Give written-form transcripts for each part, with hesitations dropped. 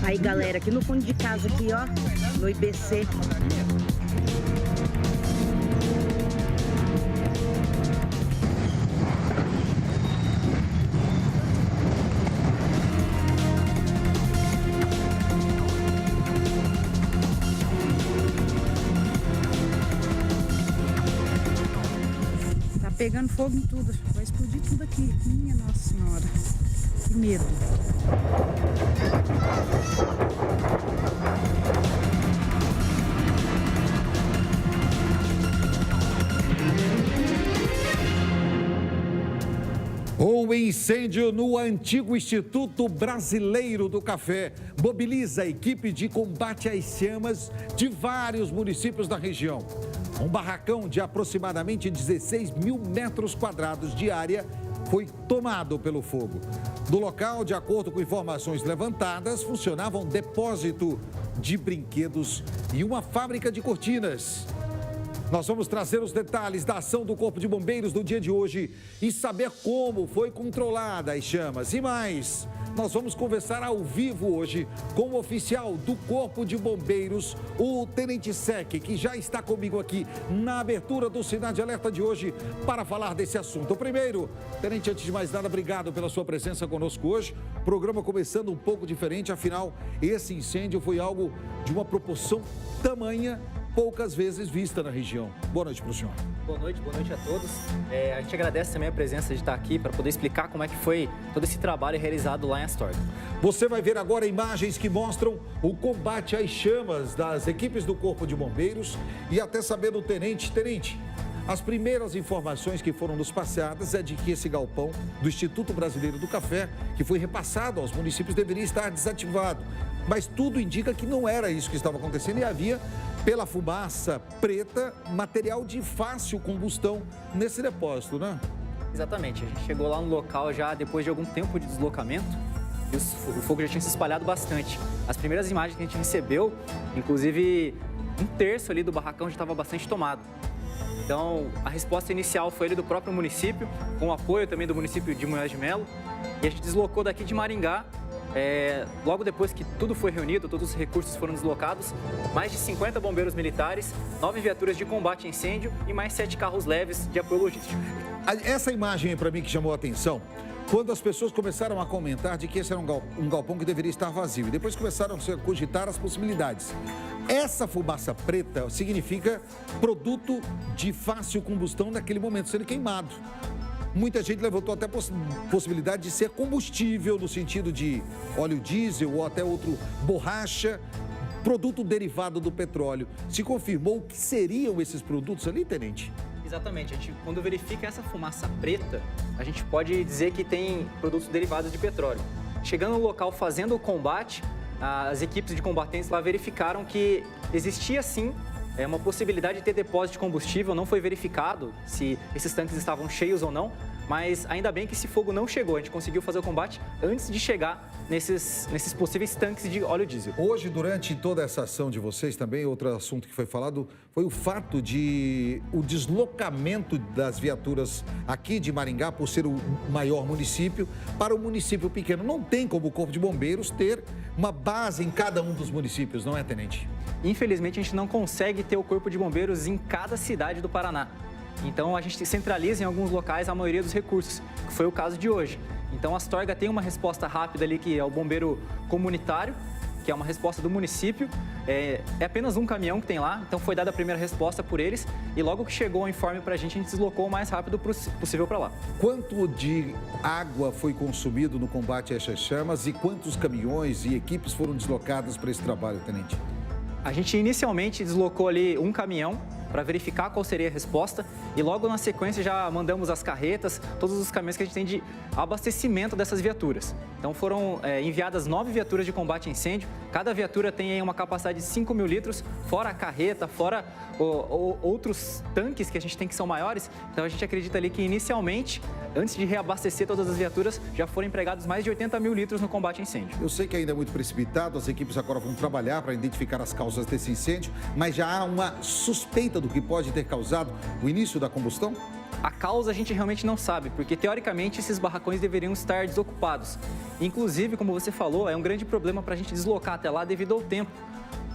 Aí, galera, aqui no fundo de casa, aqui, ó, no IBC. Tá pegando fogo em tudo. Vai explodir tudo aqui. Minha Nossa Senhora. Que medo. Um incêndio no antigo Instituto Brasileiro do Café mobiliza a equipe de combate às chamas de vários municípios da região. Um barracão de aproximadamente 16 mil metros quadrados de área foi tomado pelo fogo. No local, de acordo com informações levantadas, funcionava um depósito de brinquedos e uma fábrica de cortinas. Nós vamos trazer os detalhes da ação do Corpo de Bombeiros no dia de hoje e saber como foi controlada as chamas. E mais, nós vamos conversar ao vivo hoje com o oficial do Corpo de Bombeiros, o Tenente Sec, que já está comigo aqui na abertura do Sinal de Alerta de hoje para falar desse assunto. Primeiro, Tenente, antes de mais nada, obrigado pela sua presença conosco hoje. Programa começando um pouco diferente, afinal, esse incêndio foi algo de uma proporção tamanha, poucas vezes vista na região. Boa noite para o senhor. Boa noite a todos. A gente agradece também a presença de estar aqui para poder explicar como é que foi todo esse trabalho realizado lá em Astorga. Você vai ver agora imagens que mostram o combate às chamas das equipes do Corpo de Bombeiros e até saber do Tenente. Tenente, as primeiras informações que foram nos passadas é de que esse galpão do Instituto Brasileiro do Café, que foi repassado aos municípios, deveria estar desativado. Mas tudo indica que não era isso que estava acontecendo e havia, pela fumaça preta, material de fácil combustão nesse depósito, né? Exatamente. A gente chegou lá no local já depois de algum tempo de deslocamento e o fogo já tinha se espalhado bastante. As primeiras imagens que a gente recebeu, inclusive um terço ali do barracão já estava bastante tomado. Então, a resposta inicial foi ali do próprio município, com o apoio também do município de Moés de Melo. E a gente deslocou daqui de Maringá. Logo depois que tudo foi reunido, todos os recursos foram deslocados, mais de 50 bombeiros militares, 9 viaturas de combate a incêndio e mais 7 carros leves de apoio logístico. Essa imagem aí para mim que chamou a atenção, quando as pessoas começaram a comentar de que esse era um galpão que deveria estar vazio e depois começaram a cogitar as possibilidades. Essa fumaça preta significa produto de fácil combustão naquele momento sendo queimado. Muita gente levantou até a possibilidade de ser combustível, no sentido de óleo diesel ou até outro borracha, produto derivado do petróleo. Se confirmou o que seriam esses produtos ali, Tenente? Exatamente. Quando verifica essa fumaça preta, a gente pode dizer que tem produtos derivados de petróleo. Chegando no local, fazendo o combate, as equipes de combatentes lá verificaram que existia sim uma possibilidade de ter depósito de combustível. Não foi verificado se esses tanques estavam cheios ou não, mas ainda bem que esse fogo não chegou. A gente conseguiu fazer o combate antes de chegar nesses possíveis tanques de óleo diesel. Hoje, durante toda essa ação de vocês, também outro assunto que foi falado foi o fato de o deslocamento das viaturas aqui de Maringá, por ser o maior município, para o município pequeno. Não tem como o Corpo de Bombeiros ter uma base em cada um dos municípios, não é, Tenente? Infelizmente, a gente não consegue ter o Corpo de Bombeiros em cada cidade do Paraná. Então, a gente centraliza em alguns locais a maioria dos recursos, que foi o caso de hoje. Então, a Astorga tem uma resposta rápida ali, que é o bombeiro comunitário, que é uma resposta do município. É apenas um caminhão que tem lá, então foi dada a primeira resposta por eles. E logo que chegou o informe para a gente deslocou o mais rápido possível para lá. Quanto de água foi consumido no combate a essas chamas e quantos caminhões e equipes foram deslocados para esse trabalho, Tenente? A gente inicialmente deslocou ali um caminhão para verificar qual seria a resposta e logo na sequência já mandamos as carretas, todos os caminhões que a gente tem de abastecimento dessas viaturas. Então foram enviadas 9 viaturas de combate a incêndio, cada viatura tem aí uma capacidade de 5 mil litros, fora a carreta, fora outros tanques que a gente tem que são maiores. Então a gente acredita ali que inicialmente, antes de reabastecer todas as viaturas, já foram empregados mais de 80 mil litros no combate a incêndio. Eu sei que ainda é muito precipitado, as equipes agora vão trabalhar para identificar as causas desse incêndio, mas já há uma suspeita do que pode ter causado o início da combustão? A causa a gente realmente não sabe, porque teoricamente esses barracões deveriam estar desocupados. Inclusive, como você falou, é um grande problema para a gente deslocar até lá devido ao tempo.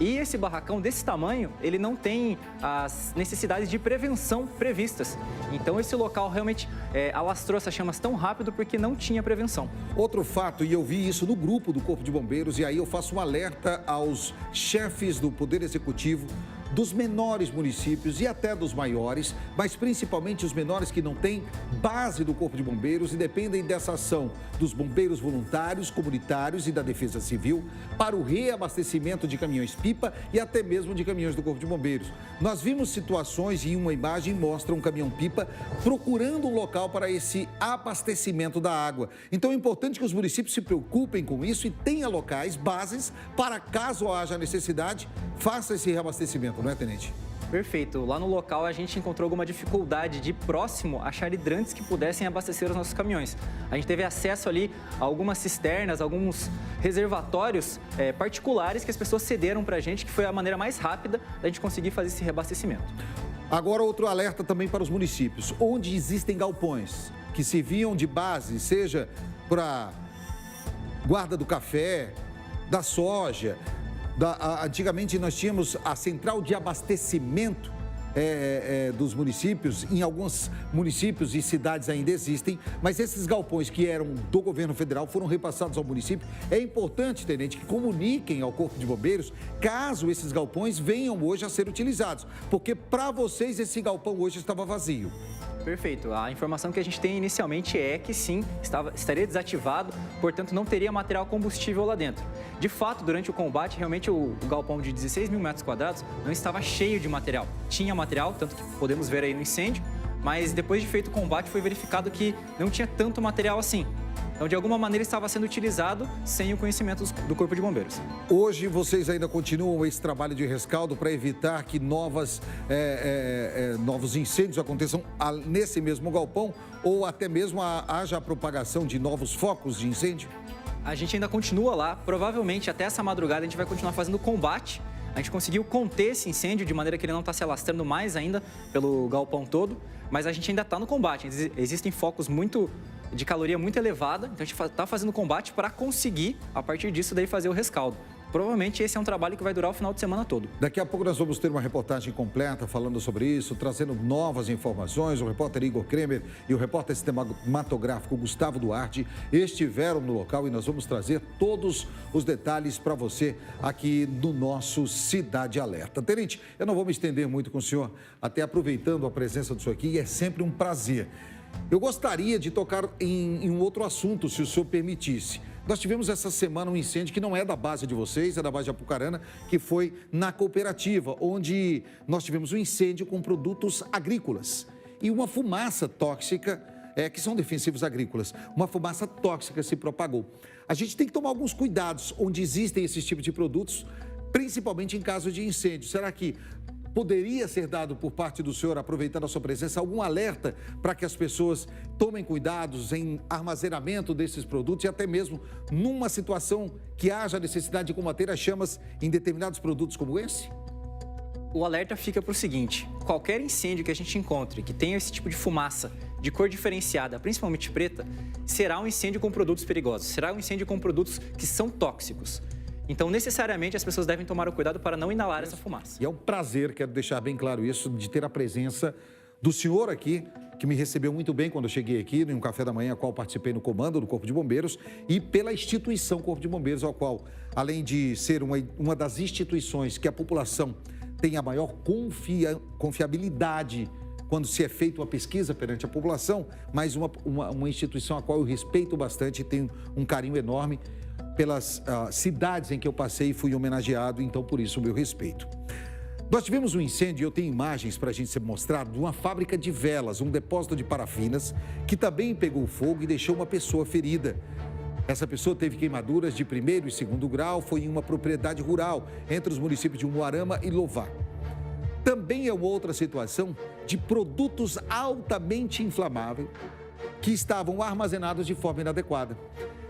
E esse barracão desse tamanho, ele não tem as necessidades de prevenção previstas. Então esse local realmente alastrou essas chamas tão rápido porque não tinha prevenção. Outro fato, e eu vi isso no grupo do Corpo de Bombeiros, e aí eu faço um alerta aos chefes do Poder Executivo, dos menores municípios e até dos maiores, mas principalmente os menores que não têm base do Corpo de Bombeiros e dependem dessa ação dos bombeiros voluntários, comunitários e da Defesa Civil para o reabastecimento de caminhões-pipa e até mesmo de caminhões do Corpo de Bombeiros. Nós vimos situações e uma imagem mostra um caminhão-pipa procurando um local para esse abastecimento da água. Então é importante que os municípios se preocupem com isso e tenham locais, bases, para caso haja necessidade, faça esse reabastecimento, não é, Tenente? Perfeito. Lá no local a gente encontrou alguma dificuldade de próximo achar hidrantes que pudessem abastecer os nossos caminhões. A gente teve acesso ali a algumas cisternas, alguns reservatórios particulares que as pessoas cederam para a gente, que foi a maneira mais rápida da gente conseguir fazer esse reabastecimento. Agora outro alerta também para os municípios, onde existem galpões que serviam de base, seja para guarda do café, da soja. Antigamente nós tínhamos a central de abastecimento dos municípios, em alguns municípios e cidades ainda existem, mas esses galpões que eram do governo federal foram repassados ao município. É importante, Tenente, que comuniquem ao Corpo de Bombeiros caso esses galpões venham hoje a ser utilizados, porque para vocês esse galpão hoje estava vazio. Perfeito. A informação que a gente tem inicialmente é que sim, estaria desativado, portanto não teria material combustível lá dentro. De fato, durante o combate, realmente o galpão de 16 mil metros quadrados não estava cheio de material. Tinha material, tanto que podemos ver aí no incêndio, mas depois de feito o combate foi verificado que não tinha tanto material assim. Então, de alguma maneira, estava sendo utilizado sem o conhecimento do Corpo de Bombeiros. Hoje, vocês ainda continuam esse trabalho de rescaldo para evitar que novos incêndios aconteçam nesse mesmo galpão ou até mesmo haja a propagação de novos focos de incêndio? A gente ainda continua lá. Provavelmente, até essa madrugada, a gente vai continuar fazendo combate. A gente conseguiu conter esse incêndio de maneira que ele não está se alastrando mais ainda pelo galpão todo, mas a gente ainda está no combate. Existem focos de caloria muito elevada, então a gente está fazendo combate para conseguir, a partir disso, daí fazer o rescaldo. Provavelmente esse é um trabalho que vai durar o final de semana todo. Daqui a pouco nós vamos ter uma reportagem completa falando sobre isso, trazendo novas informações. O repórter Igor Kremer e o repórter cinematográfico Gustavo Duarte estiveram no local e nós vamos trazer todos os detalhes para você aqui no nosso Cidade Alerta. Tenente, eu não vou me estender muito com o senhor, até aproveitando a presença do senhor aqui, e é sempre um prazer. Eu gostaria de tocar em um outro assunto, se o senhor permitisse. Nós tivemos essa semana um incêndio que não é da base de vocês, é da base de Apucarana, que foi na cooperativa, onde nós tivemos um incêndio com produtos agrícolas e uma fumaça tóxica, que são defensivos agrícolas, uma fumaça tóxica se propagou. A gente tem que tomar alguns cuidados onde existem esses tipos de produtos, principalmente em caso de incêndio. Será que poderia ser dado por parte do senhor, aproveitando a sua presença, algum alerta para que as pessoas tomem cuidados em armazenamento desses produtos e até mesmo numa situação que haja necessidade de combater as chamas em determinados produtos como esse? O alerta fica para o seguinte: qualquer incêndio que a gente encontre que tenha esse tipo de fumaça de cor diferenciada, principalmente preta, será um incêndio com produtos perigosos, será um incêndio com produtos que são tóxicos. Então, necessariamente, as pessoas devem tomar o cuidado para não inalar essa fumaça. E é um prazer, quero deixar bem claro isso, de ter a presença do senhor aqui, que me recebeu muito bem quando eu cheguei aqui, em um café da manhã, ao qual participei no comando do Corpo de Bombeiros, e pela instituição Corpo de Bombeiros, ao qual, além de ser uma das instituições que a população tem a maior confiabilidade quando se é feita uma pesquisa perante a população, mas uma instituição a qual eu respeito bastante e tenho um carinho enorme pelas cidades em que eu passei e fui homenageado, então por isso o meu respeito. Nós tivemos um incêndio, eu tenho imagens para a gente ser mostrado, de uma fábrica de velas, um depósito de parafinas, que também pegou fogo e deixou uma pessoa ferida. Essa pessoa teve queimaduras de 1º e 2º grau, foi em uma propriedade rural, entre os municípios de Umuarama e Louvá. Também é uma outra situação de produtos altamente inflamáveis que estavam armazenados de forma inadequada.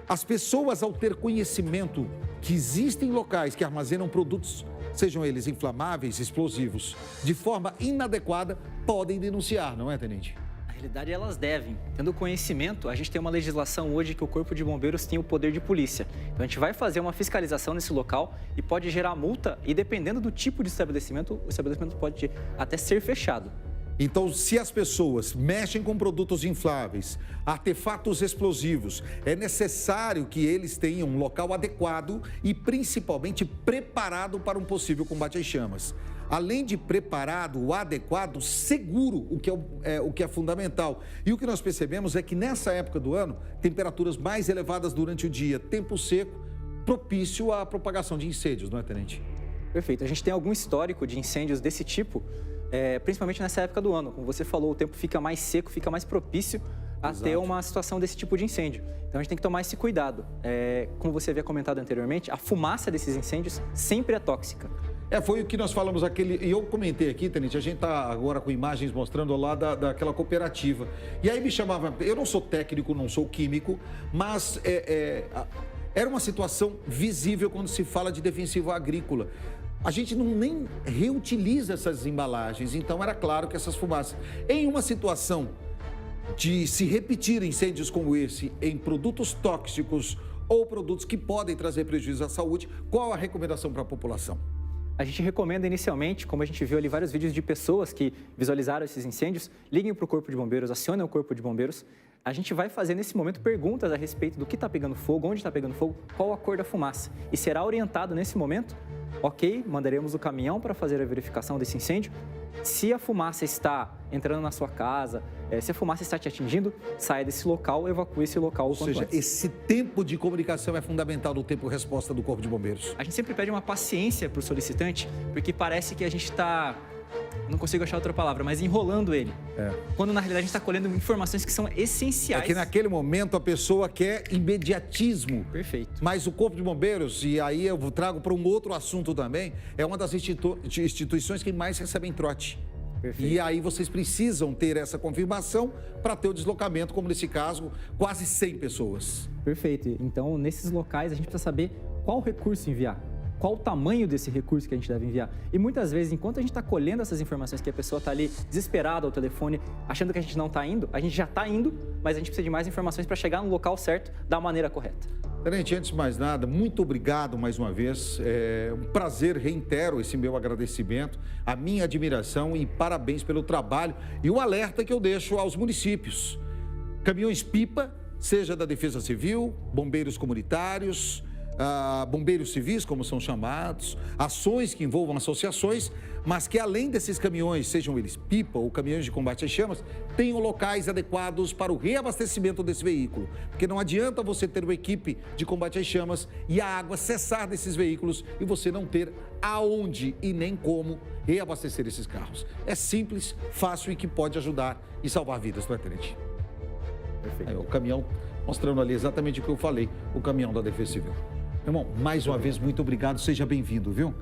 As pessoas, ao ter conhecimento que existem locais que armazenam produtos, sejam eles inflamáveis, explosivos, de forma inadequada, podem denunciar, não é, Tenente? A agilidade elas devem. Tendo conhecimento, a gente tem uma legislação hoje que o Corpo de Bombeiros tem o poder de polícia. Então a gente vai fazer uma fiscalização nesse local e pode gerar multa e dependendo do tipo de estabelecimento, o estabelecimento pode até ser fechado. Então, se as pessoas mexem com produtos infláveis, artefatos explosivos, é necessário que eles tenham um local adequado e principalmente preparado para um possível combate às chamas. Além de preparado, o adequado, seguro, o que é fundamental. E o que nós percebemos é que nessa época do ano, temperaturas mais elevadas durante o dia, tempo seco, propício à propagação de incêndios, não é, tenente? Perfeito. A gente tem algum histórico de incêndios desse tipo, principalmente nessa época do ano. Como você falou, o tempo fica mais seco, fica mais propício a ter uma situação desse tipo de incêndio. Então a gente tem que tomar esse cuidado. Como você havia comentado anteriormente, a fumaça desses incêndios sempre é tóxica. Foi o que nós falamos e eu comentei aqui, tenente, a gente está agora com imagens mostrando lá daquela cooperativa. E aí me chamava, eu não sou técnico, não sou químico, mas era uma situação visível quando se fala de defensivo agrícola. A gente nem reutiliza essas embalagens, então era claro que essas fumaças, em uma situação de se repetir incêndios como esse em produtos tóxicos ou produtos que podem trazer prejuízo à saúde, qual a recomendação para a população? A gente recomenda inicialmente, como a gente viu ali vários vídeos de pessoas que visualizaram esses incêndios, liguem para o Corpo de Bombeiros, acionem o Corpo de Bombeiros. A gente vai fazer nesse momento perguntas a respeito do que está pegando fogo, onde está pegando fogo, qual a cor da fumaça. E será orientado nesse momento, ok, mandaremos o caminhão para fazer a verificação desse incêndio. Se a fumaça está entrando na sua casa, se a fumaça está te atingindo, saia desse local, evacue esse local o quanto antes. Ou seja, esse tempo de comunicação é fundamental no tempo de resposta do Corpo de Bombeiros. A gente sempre pede uma paciência para o solicitante, porque parece que a gente está, não consigo achar outra palavra, mas enrolando ele. Quando na realidade a gente está colhendo informações que são essenciais. É que naquele momento a pessoa quer imediatismo. Perfeito. Mas o Corpo de Bombeiros, e aí eu trago para um outro assunto também, é uma das instituições que mais recebem trote. Perfeito. E aí vocês precisam ter essa confirmação para ter o deslocamento, como nesse caso, quase 100 pessoas. Perfeito. Então, nesses locais, a gente precisa saber qual recurso enviar. Qual o tamanho desse recurso que a gente deve enviar. E muitas vezes, enquanto a gente está colhendo essas informações, que a pessoa está ali desesperada ao telefone, achando que a gente não está indo, a gente já está indo, mas a gente precisa de mais informações para chegar no local certo da maneira correta. Tenente, antes de mais nada, muito obrigado mais uma vez. É um prazer, reitero esse meu agradecimento, a minha admiração e parabéns pelo trabalho e o alerta que eu deixo aos municípios. Caminhões-pipa, seja da Defesa Civil, bombeiros comunitários, bombeiros civis, como são chamados, ações que envolvam associações, mas que além desses caminhões, sejam eles pipa ou caminhões de combate às chamas, tenham locais adequados para o reabastecimento desse veículo. Porque não adianta você ter uma equipe de combate às chamas e a água cessar desses veículos e você não ter aonde e nem como reabastecer esses carros. É simples, fácil e que pode ajudar e salvar vidas, não é, tenente? Perfeito. O caminhão, mostrando ali exatamente o que eu falei, o caminhão da Defesa Civil. Irmão, mais uma vez, muito obrigado, seja bem-vindo, viu?